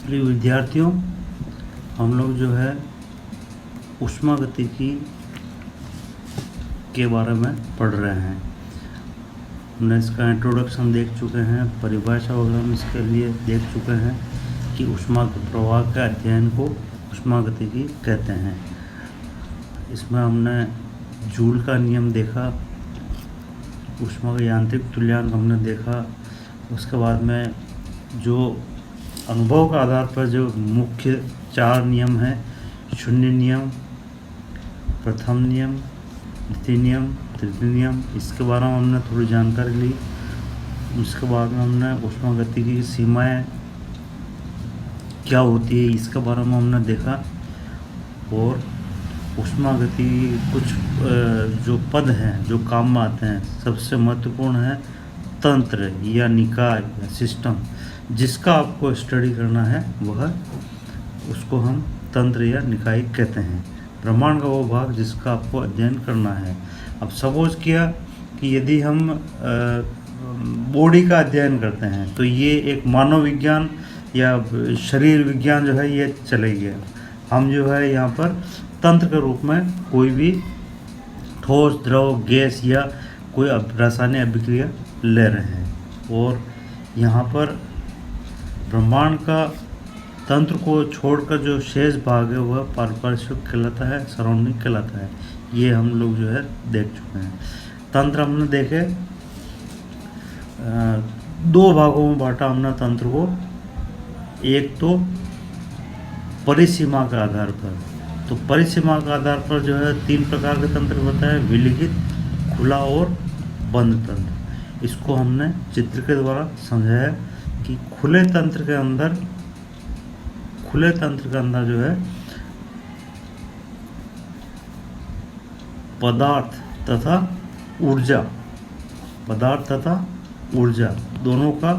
प्रिय विद्यार्थियों, हम लोग जो है ऊष्मागतिकी के बारे में पढ़ रहे हैं। हमने इसका इंट्रोडक्शन देख चुके हैं, परिभाषा वगैरह हम इसके लिए देख चुके हैं कि ऊष्मा के प्रवाह के अध्ययन को ऊष्मागतिकी कहते हैं। इसमें हमने जूल का नियम देखा, ऊष्मा का यांत्रिक तुल्यांक हमने देखा। उसके बाद में जो अनुभव के आधार पर जो मुख्य 4 नियम हैं, शून्य नियम, प्रथम नियम, द्वितीय नियम, तृतीय नियम, इसके बारे में हमने थोड़ी जानकारी ली। उसके बाद में हमने ऊष्मागतिकी की सीमाएं क्या होती है इसके बारे में हमने देखा। और ऊष्मागतिकी कुछ जो पद हैं जो काम में आते हैं, सबसे महत्वपूर्ण है तंत्र या निकाय या सिस्टम। जिसका आपको स्टडी करना है वह उसको हम तंत्र या निकाय कहते हैं। ब्रह्मांड का वो भाग जिसका आपको अध्ययन करना है। अब सपोज किया कि यदि हम बॉडी का अध्ययन करते हैं तो ये एक मानव विज्ञान या शरीर विज्ञान जो है ये चलेगी। हम जो है यहाँ पर तंत्र के रूप में कोई भी ठोस, द्रव, गैस या कोई रासायनिक अभिक्रिया ले रहे हैं। और यहाँ पर ब्रह्मांड का तंत्र को छोड़कर जो शेष भाग है वह पारिपार्श्विक कहलाता है, सराउंडिंग कहलाता है। ये हम लोग जो है देख चुके हैं। तंत्र हमने देखे 2 भागों में बांटा हमने तंत्र को। एक तो परिसीमा के आधार पर, तो परिसीमा के आधार पर जो है 3 प्रकार के तंत्र होता है, विलिखित, खुला और बंद तंत्र। इसको हमने चित्र के द्वारा समझाया कि खुले तंत्र के अंदर जो है पदार्थ तथा ऊर्जा दोनों का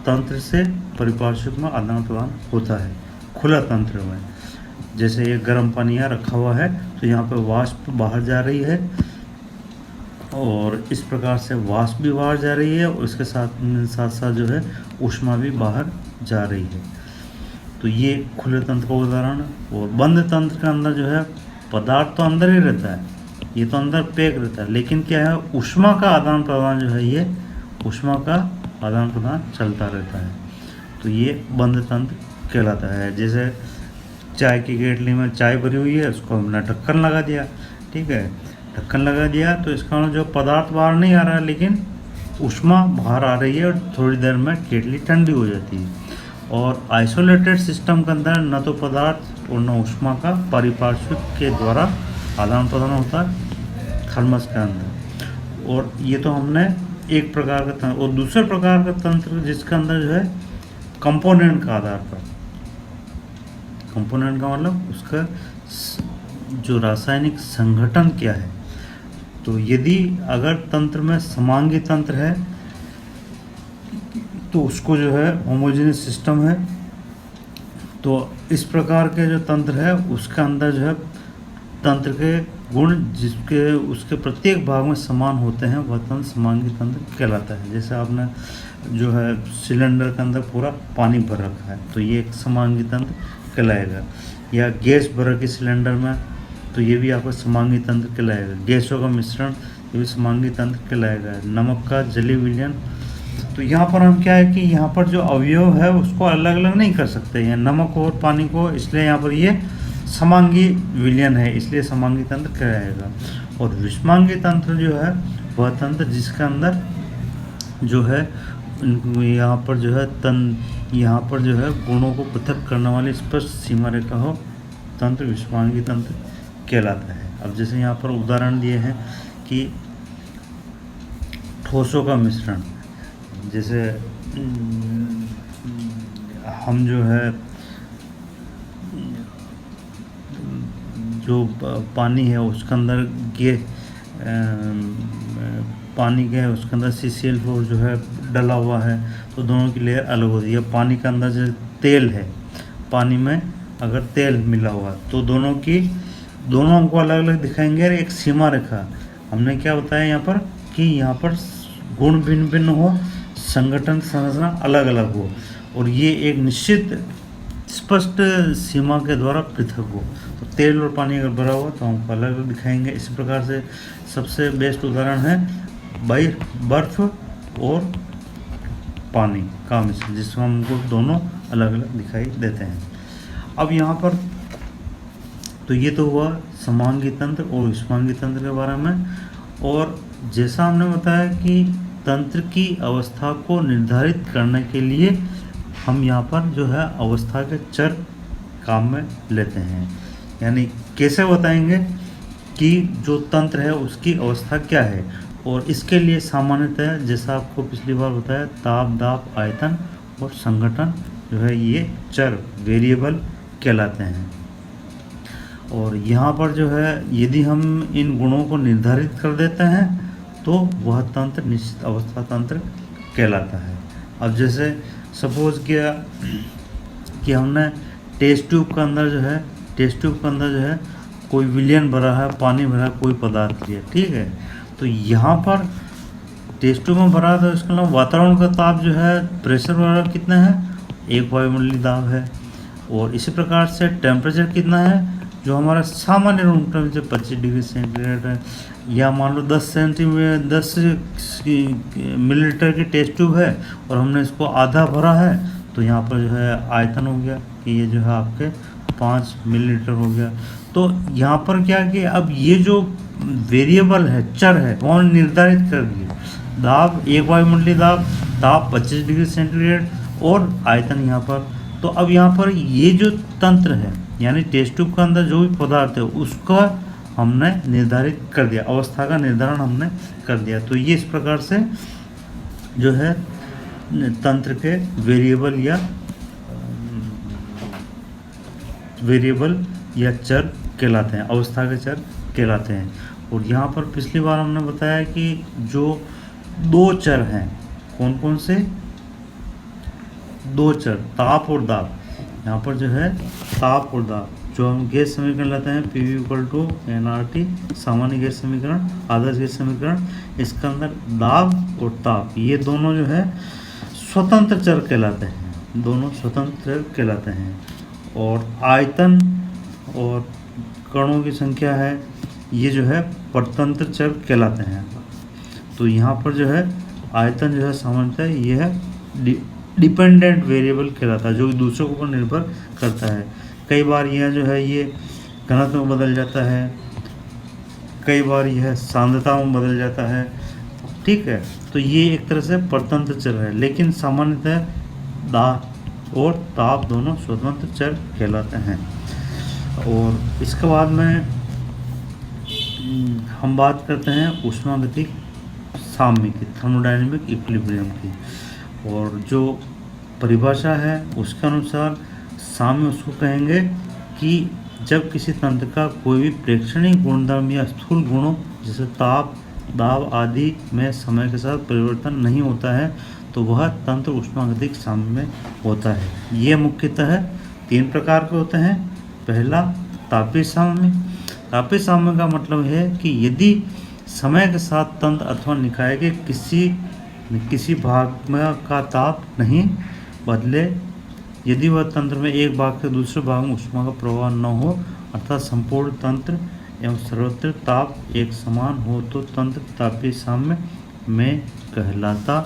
तंत्र से परिपार्श्विक में आदान प्रदान होता है। खुला तंत्र में जैसे ये गर्म पानी यहाँ रखा हुआ है तो यहाँ पर वाष्प बाहर जा रही है और इस प्रकार से वाष्प भी बाहर जा रही है और उसके साथ जो है ऊष्मा भी बाहर जा रही है। तो ये खुले तंत्र का उदाहरण है। और बंद तंत्र के अंदर जो है पदार्थ तो अंदर ही रहता है, ये तो अंदर पैक रहता है, लेकिन क्या है ऊष्मा का आदान प्रदान जो है ये ऊष्मा का आदान प्रदान चलता रहता है। तो ये बंद तंत्र कहलाता है। जैसे चाय की केटली में चाय भरी हुई है, उसको हमने ढक्कन लगा दिया, ठीक है, ढक्कन लगा दिया तो इसका जो पदार्थ बाहर नहीं आ रहा है लेकिन ऊष्मा बाहर आ रही है और थोड़ी देर में केटली ठंडी हो जाती है। और आइसोलेटेड सिस्टम के अंदर न तो पदार्थ और न ऊष्मा का पारिपार्श्विक के द्वारा आदान प्रदान होता है थर्मस के अंदर। और ये तो हमने एक प्रकार का तंत्र। और दूसरे प्रकार का तंत्र जिसके अंदर जो है कंपोनेंट का आधार पर, कंपोनेंट का मतलब उसका जो रासायनिक संगठन क्या है। तो यदि अगर तंत्र में समांगी तंत्र है तो उसको जो है होमोजेनियस सिस्टम है। तो इस प्रकार के जो तंत्र है उसके अंदर जो है तंत्र के गुण जिसके उसके प्रत्येक भाग में समान होते हैं वह तंत्र समांगी तंत्र कहलाता है। जैसे आपने जो है सिलेंडर के अंदर पूरा पानी भर रखा है तो ये एक समांगी तंत्र कहलाएगा। या गैस भर रखी सिलेंडर में तो ये भी आपका समांगी तंत्र कहलाएगा। गैसों का मिश्रण ये भी समांगी तंत्र कहलाएगा। नमक का जलीय विलयन, तो यहाँ पर हम क्या है कि यहाँ पर जो अवयव है उसको अलग अलग नहीं कर सकते हैं, नमक और पानी को, इसलिए यहाँ पर ये समांगी विलयन है, इसलिए समांगी तंत्र कहलाएगा। और विषमांगी तंत्र जो है वह तंत्र जिसके अंदर जो है यहाँ पर जो है गुणों को पृथक करने वाली स्पष्ट सीमा रेखा हो, तंत्र विषमांगी तंत्र कहलाता है। अब जैसे यहाँ पर उदाहरण दिए हैं कि ठोसों का मिश्रण, जैसे हम जो है जो पानी है उसके अंदर पानी के है उसके अंदर CCl4 जो है डला हुआ है तो दोनों की लेयर अलग होती है। पानी के अंदर जो तेल है, पानी में अगर तेल मिला हुआ तो दोनों हमको अलग अलग दिखाएंगे। और एक सीमा रेखा हमने क्या बताया यहाँ पर कि यहाँ पर गुण भिन्न भिन्न हो, संगठन संरचना अलग अलग हो और ये एक निश्चित स्पष्ट सीमा के द्वारा पृथक हो। तो तेल और पानी अगर भरा हुआ तो हमको अलग अलग दिखाएंगे। इसी प्रकार से सबसे बेस्ट उदाहरण है बर्फ और पानी का मिश्रण, जिसमें हमको दोनों अलग अलग दिखाई देते हैं। अब यहाँ पर तो ये तो हुआ समांगी तंत्र और विषमांगी तंत्र के बारे में। और जैसा हमने बताया कि तंत्र की अवस्था को निर्धारित करने के लिए हम यहाँ पर जो है अवस्था के चर काम में लेते हैं। यानी कैसे बताएंगे कि जो तंत्र है उसकी अवस्था क्या है। और इसके लिए सामान्यतः जैसा आपको पिछली बार बताया, ताप, दाब, आयतन और संगठन जो है ये चर वेरिएबल कहलाते हैं। और यहाँ पर जो है यदि हम इन गुणों को निर्धारित कर देते हैं तो वह तंत्र निश्चित अवस्था तंत्र कहलाता है। अब जैसे सपोज किया कि हमने टेस्ट ट्यूब के अंदर जो है कोई विलयन भरा है, पानी भरा है, कोई पदार्थ लिया, ठीक है। तो यहाँ पर टेस्ट ट्यूब में भरा है तो इसके अलावा वातावरण का ताप जो है, प्रेशर वगैरह कितना है, 1 वायुमंडलीय दाब है। और इसी प्रकार से टेम्परेचर कितना है, जो हमारा सामान्य रूम टेम्परेचर 25 डिग्री सेंटीग्रेड है। या मान लो 10 मिलीलीटर की टेस्ट ट्यूब है और हमने इसको आधा भरा है, तो यहाँ पर जो है आयतन हो गया कि ये जो है आपके 5 मिलीलीटर हो गया। तो यहाँ पर क्या कि अब ये जो वेरिएबल है, चर है, वो निर्धारित कर दिए। दाब 1 वायुमंडलीय दाब, ताप 25 डिग्री सेंटीग्रेड और आयतन यहाँ पर। तो अब यहाँ पर ये जो तंत्र है यानी टेस्ट ट्यूब के अंदर जो भी पदार्थ है उसका हमने निर्धारित कर दिया, अवस्था का निर्धारण हमने कर दिया। तो ये इस प्रकार से जो है तंत्र के वेरिएबल या चर कहलाते हैं, अवस्था के चर कहलाते हैं। और यहाँ पर पिछली बार हमने बताया कि जो 2 चर हैं, कौन कौन से 2 चर, ताप और दाब। यहाँ पर जो है ताप और दाब, जो हम गैस समीकरण लेते हैं PV = NRT, सामान्य गैस समीकरण, आदर्श गैस समीकरण, इसके अंदर दाब और ताप ये दोनों जो है स्वतंत्र चर कहलाते हैं, दोनों स्वतंत्र चर कहलाते हैं। और आयतन और कणों की संख्या है, ये जो है परतंत्र चर कहलाते हैं। तो यहाँ पर जो है आयतन जो है सामान्यतः ये है डिपेंडेंट वेरिएबल कहलाता है, जो दूसरों के ऊपर निर्भर करता है। कई बार यह जो है ये घनत्व में बदल जाता है, कई बार यह सांद्रता में बदल जाता है, ठीक है। तो ये एक तरह से परतंत्र चर है, लेकिन सामान्यतः दाब और ताप दोनों स्वतंत्र चर कहलाते हैं। और इसके बाद में हम बात करते हैं ऊष्मागतिक साम्य की, थर्मोडायनेमिक इक्विलिब्रियम की। और जो परिभाषा है उसके अनुसार साम्य उसको कहेंगे कि जब किसी तंत्र का कोई भी प्रेक्षणिक गुणधर्म या स्थूल गुणों जैसे ताप, दाब आदि में समय के साथ परिवर्तन नहीं होता है तो वह तंत्र ऊष्मागतिक साम्य में होता है। ये मुख्यतः 3 प्रकार के होते हैं। पहला तापीय साम्य। तापीय साम्य का मतलब है कि यदि समय के साथ तंत्र अथवा निकाय के किसी भाग में का ताप नहीं बदले, यदि वह तंत्र में एक भाग से दूसरे भाग में ऊष्मा का प्रवाह न हो, अर्थात संपूर्ण तंत्र एवं सर्वत्र ताप एक समान हो, तो तंत्र तापीय साम्य में कहलाता